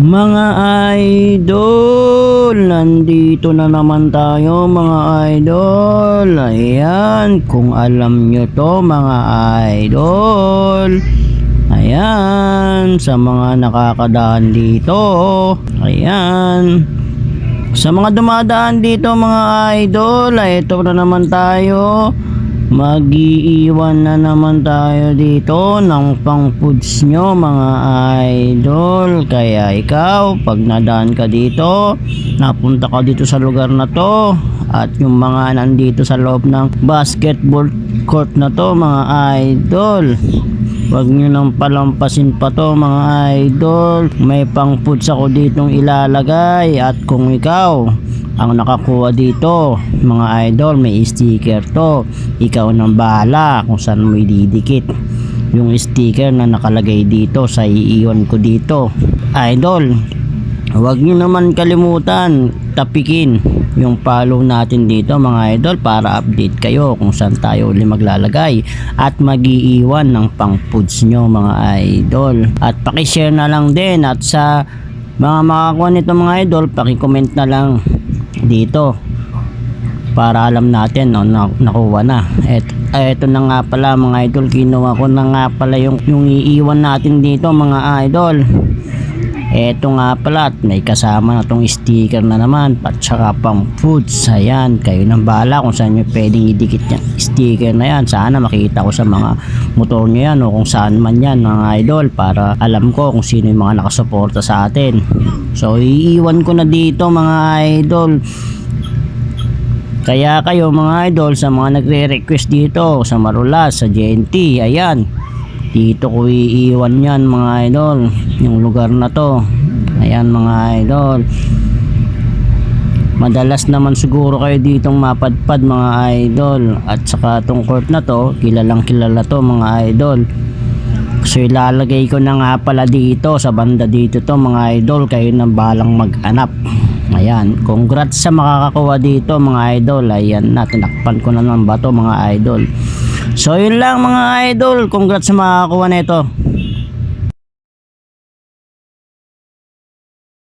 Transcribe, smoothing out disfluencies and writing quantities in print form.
Mga idol, nandito na naman tayo mga idol. Ayan, kung alam nyo to mga idol. Ayan, sa mga nakakadaan dito. Ayan, sa mga dumadaan dito mga idol, ay ito na naman tayo. Mag-iiwan na naman tayo dito ng pang foods nyo mga idol. Kaya ikaw, pag nadaan ka dito, napunta ka dito sa lugar na to, at yung mga nandito sa loob ng basketball court na to mga idol, wag nyo nang palampasin pa to mga idol. May pang foods ako ditong ilalagay, at kung ikaw ang nakakuha dito mga idol, may sticker to. Ikaw nang bahala kung saan mo ididikit yung sticker na nakalagay dito sa iiwan ko dito idol. Huwag nyo naman kalimutan tapikin yung follow natin dito mga idol, para update kayo kung saan tayo uli maglalagay at mag-iiwan ng pang foods nyo mga idol. At pakishare na lang din, at sa mga makakuha nito mga idol, pakicomment na lang dito para alam natin nakuha na. Eto na nga pala mga idol, kinuha ko na nga pala yung iiwan natin dito mga idol. Eto nga pala, at may kasama na tong sticker na naman, at saka pang foods. Ayan, kayo nang bahala kung saan nyo pwedeng idikit yung sticker na yan. Sana makita ko sa mga motor nyo yan, o kung saan man yan mga idol, para alam ko kung sino yung mga nakasuporta sa atin. So iiwan ko na dito mga idol. Kaya kayo mga idol, sa mga nagre-request dito sa Marulas, sa JNT, ayan, dito ko iiwan yan mga idol, yung lugar na to. Ayan mga idol, madalas naman siguro kayo ditong mapadpad mga idol. At saka tong court na to, kilalang kilala to mga idol. So ilalagay ko na nga pala dito sa banda dito to mga idol, kayo na balang mag-anap. Ayan, congrats sa makakakuha dito mga idol. Ayan na, tinakpan ko na ng bato mga idol. So yun lang mga idol, congrats sa makakakuha nito.